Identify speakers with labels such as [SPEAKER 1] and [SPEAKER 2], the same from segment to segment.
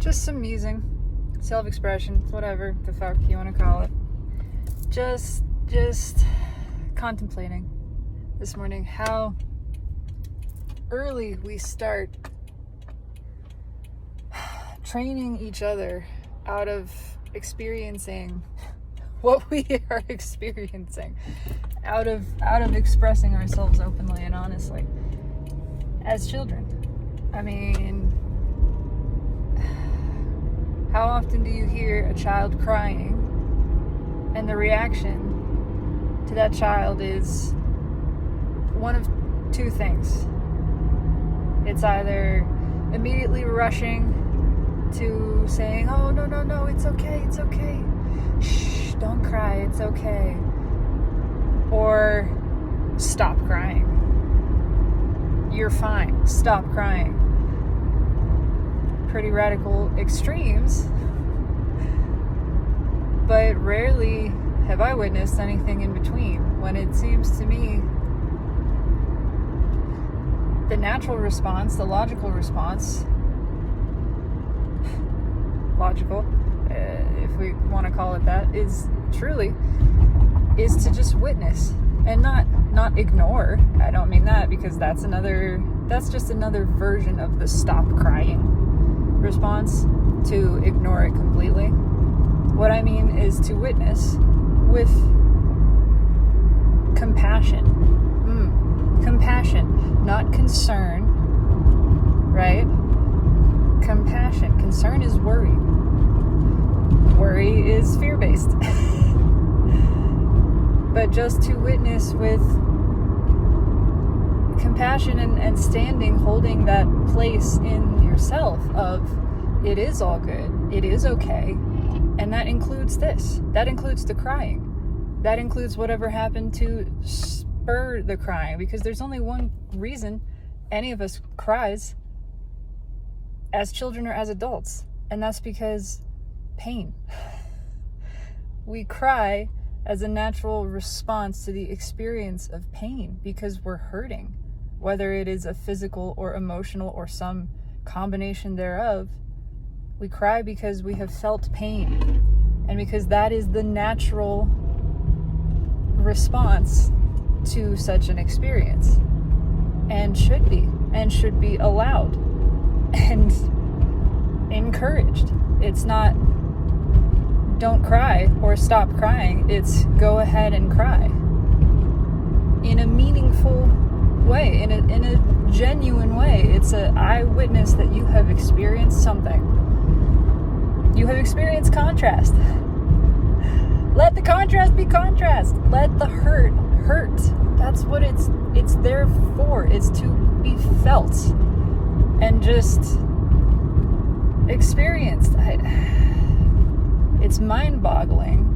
[SPEAKER 1] just some musing, self-expression, whatever the fuck you want to call it. Just contemplating this morning how early we start training each other out of experiencing what we are experiencing, out of expressing ourselves openly and honestly as children. I mean, how often do you hear a child crying and the reaction to that child is one of two things? It's either immediately rushing to saying, oh, no, it's okay, shh, don't cry, it's okay, or stop crying, you're fine, stop crying. Pretty radical extremes, but rarely have I witnessed anything in between, when it seems to me the natural response, the logical response, if we want to call it that, is to just witness and not ignore. I don't mean that, because that's just another version of the stop crying response, to ignore it completely. What I mean is to witness with compassion. Compassion, not concern, right? Compassion. Concern is worry. Worry is fear-based. But just to witness with compassion and standing, holding that place in yourself of, it is all good, it is okay, and that includes this. That includes the crying. That includes whatever happened to spur the crying, because there's only one reason any of us cries as children or as adults, and that's because pain. We cry as a natural response to the experience of pain because we're hurting, whether it is a physical or emotional or some combination thereof. We cry because we have felt pain, and because that is the natural response to such an experience, and should be allowed and encouraged. It's not don't cry or stop crying, it's go ahead and cry in a meaningful way, in a genuine way. It's I witness that you have experienced something. You have experienced contrast. Let the contrast be contrast. Let the hurt hurt. That's what it's there for. It's to be felt and just experienced. It's mind-boggling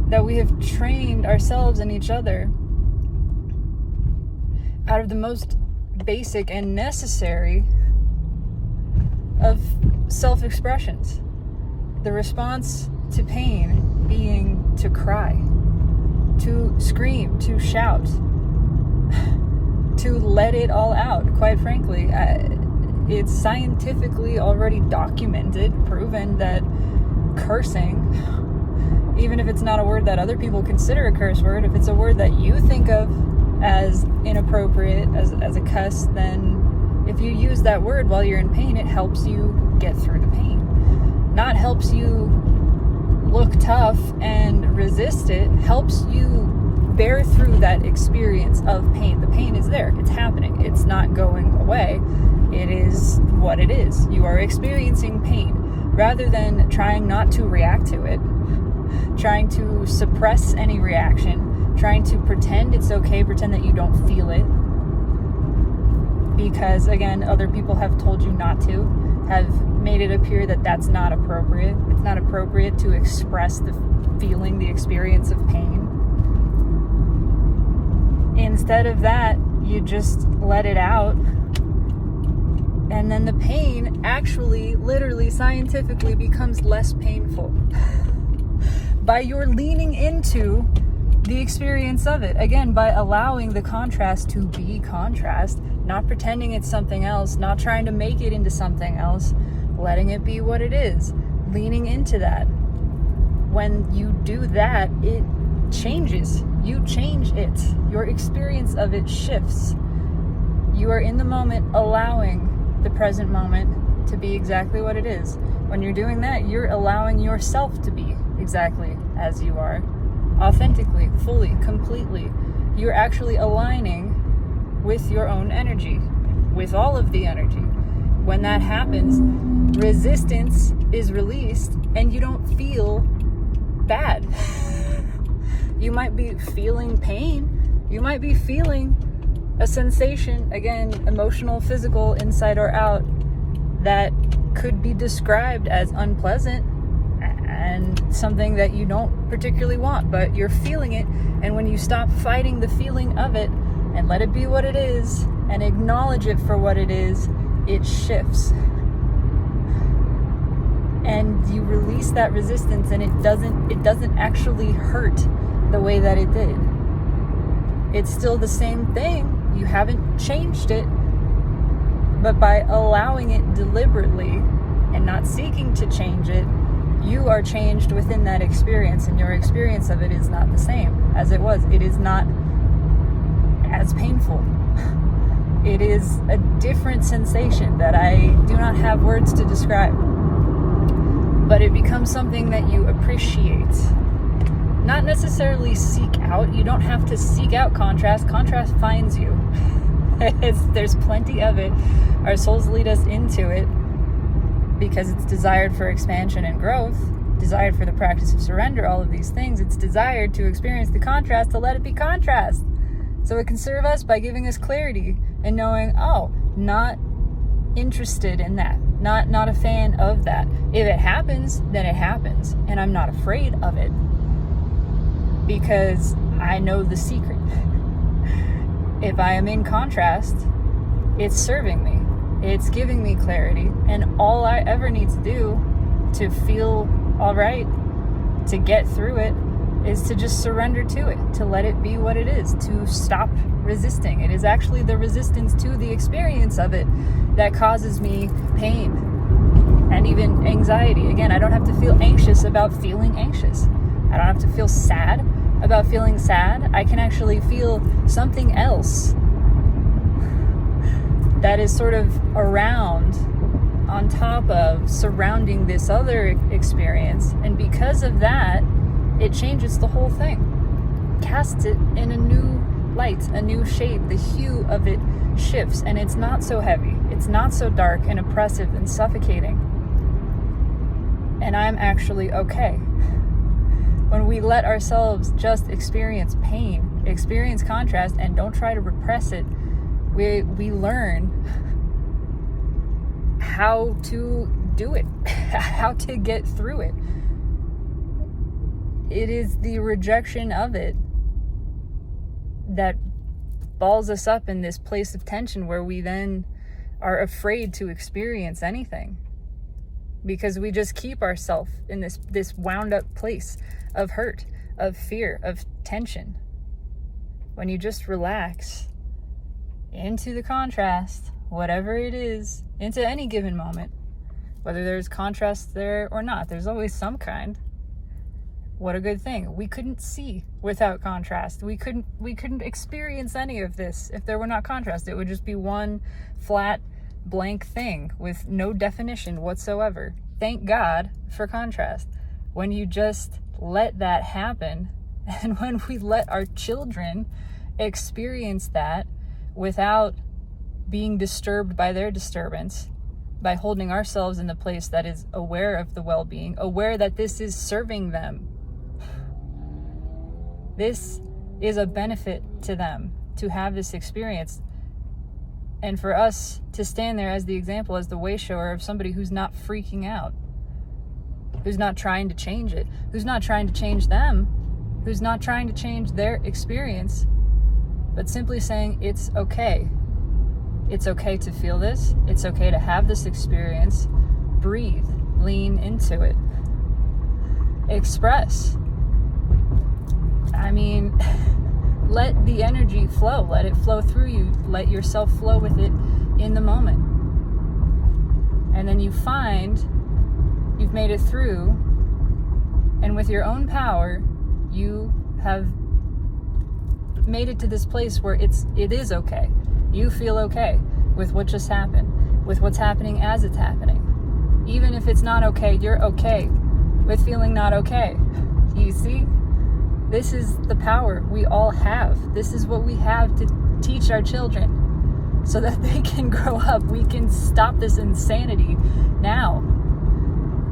[SPEAKER 1] that we have trained ourselves and each other out of the most basic and necessary of self-expressions. The response to pain being to cry, to scream, to shout, to let it all out. Quite frankly, it's scientifically already documented, proven that cursing, even if it's not a word that other people consider a curse word, if it's a word that you think of as inappropriate, as a cuss, then if you use that word while you're in pain, it helps you get through the pain. Not helps you look tough and resist it, helps you bear through that experience of pain. The pain is there, it's happening, it's not going away. It is what it is. You are experiencing pain. Rather than trying not to react to it, trying to suppress any reaction, trying to pretend it's okay, pretend that you don't feel it, because again, other people have told you not to, have made it appear that that's not appropriate. It's not appropriate to express the feeling, the experience of pain. Instead of that, you just let it out. And then the pain actually, literally, scientifically becomes less painful by your leaning into the experience of it. Again, by allowing the contrast to be contrast, not pretending it's something else, not trying to make it into something else, letting it be what it is, leaning into that. When you do that, it changes. You change it. Your experience of it shifts. You are in the moment, allowing the present moment to be exactly what it is. When you're doing that, you're allowing yourself to be exactly as you are, authentically, fully, completely. You're actually aligning with your own energy, with all of the energy. When that happens, resistance is released and you don't feel bad. You might be feeling pain. You might be feeling a sensation, again, emotional, physical, inside or out, that could be described as unpleasant and something that you don't particularly want, but you're feeling it. And when you stop fighting the feeling of it and let it be what it is and acknowledge it for what it is, it shifts. And you release that resistance, and it doesn't actually hurt the way that it did. It's still the same thing. You haven't changed it, but by allowing it deliberately and not seeking to change it, you are changed within that experience, and your experience of it is not the same as it was. It is not as painful. It is a different sensation that I do not have words to describe. But it becomes something that you appreciate. Not necessarily seek out. You don't have to seek out contrast. Contrast finds you. There's plenty of it. Our souls lead us into it because it's desired for expansion and growth, desired for the practice of surrender, all of these things. It's desired to experience the contrast, to let it be contrast. So it can serve us by giving us clarity and knowing, oh, not interested in that. Not a fan of that. If it happens, then it happens. And I'm not afraid of it because I know the secret. If I am in contrast, it's serving me. It's giving me clarity. And all I ever need to do to feel all right, to get through it, is to just surrender to it, to let it be what it is, to stop resisting. It is actually the resistance to the experience of it that causes me pain and even anxiety. Again, I don't have to feel anxious about feeling anxious. I don't have to feel sad about feeling sad. I can actually feel something else that is sort of around, on top of, surrounding this other experience. And because of that, it changes the whole thing, casts it in a new light, a new shade. The hue of it shifts, and it's not so heavy. It's not so dark and oppressive and suffocating. And I'm actually okay. When we let ourselves just experience pain, experience contrast, and don't try to repress it, we learn how to do it, how to get through it. It is the rejection of it that balls us up in this place of tension where we then are afraid to experience anything, because we just keep ourselves in this wound up place of hurt, of fear, of tension. When you just relax into the contrast, whatever it is, into any given moment, whether there's contrast there or not, there's always some kind. What a good thing. We couldn't see without contrast. We couldn't experience any of this if there were not contrast. It would just be one flat, blank thing with no definition whatsoever. Thank God for contrast. When you just let that happen, and when we let our children experience that without being disturbed by their disturbance, by holding ourselves in the place that is aware of the well-being, aware that this is serving them. This is a benefit to them to have this experience. And for us to stand there as the example, as the way shower of somebody who's not freaking out, who's not trying to change it, who's not trying to change them, who's not trying to change their experience, but simply saying, it's okay. It's okay to feel this. It's okay to have this experience. Breathe. Lean into it. Express. I mean, let the energy flow. Let it flow through you. Let yourself flow with it in the moment. And then you find you've made it through, and with your own power, you have made it to this place where it is okay. You feel okay with what just happened, with what's happening as it's happening. Even if it's not okay, you're okay with feeling not okay. You see? This is the power we all have. This is what we have to teach our children so that they can grow up. We can stop this insanity now.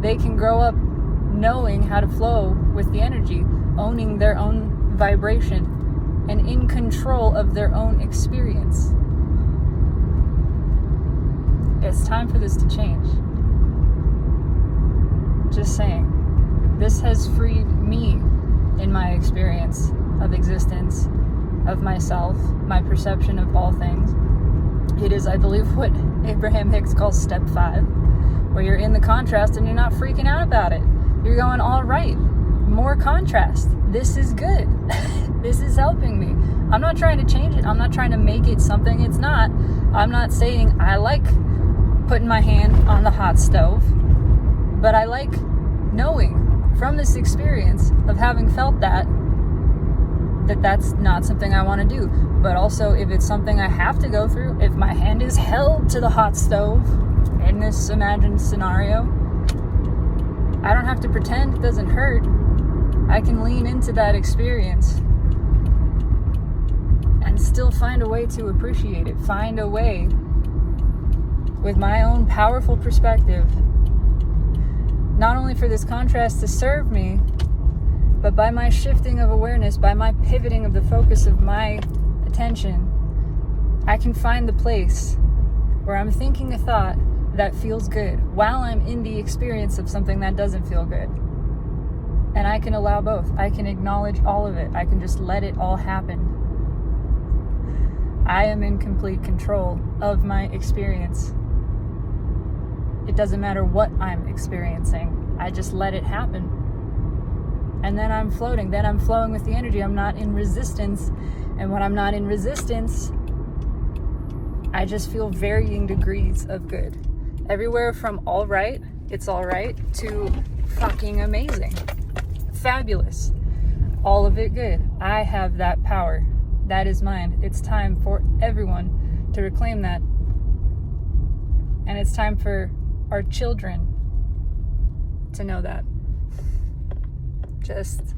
[SPEAKER 1] They can grow up knowing how to flow with the energy, owning their own vibration, and in control of their own experience. It's time for this to change. Just saying. This has freed me in my experience of existence, of myself, my perception of all things. It is, I believe, what Abraham Hicks calls step 5, where you're in the contrast and you're not freaking out about it. You're going, all right, more contrast. This is good. This is helping me. I'm not trying to change it. I'm not trying to make it something it's not. I'm not saying I like putting my hand on the hot stove, but I like knowing from this experience of having felt that that's not something I want to do. But also, if it's something I have to go through, if my hand is held to the hot stove in this imagined scenario, I don't have to pretend it doesn't hurt. I can lean into that experience and still find a way to appreciate it. Find a way with my own powerful perspective, not only for this contrast to serve me, but by my shifting of awareness, by my pivoting of the focus of my attention, I can find the place where I'm thinking a thought that feels good while I'm in the experience of something that doesn't feel good. And I can allow both. I can acknowledge all of it. I can just let it all happen. I am in complete control of my experience. It doesn't matter what I'm experiencing. I just let it happen. And then I'm floating. Then I'm flowing with the energy. I'm not in resistance. And when I'm not in resistance, I just feel varying degrees of good. Everywhere from all right, it's all right, to fucking amazing. Fabulous. All of it good. I have that power. That is mine. It's time for everyone to reclaim that. And it's time for our children to know that. Just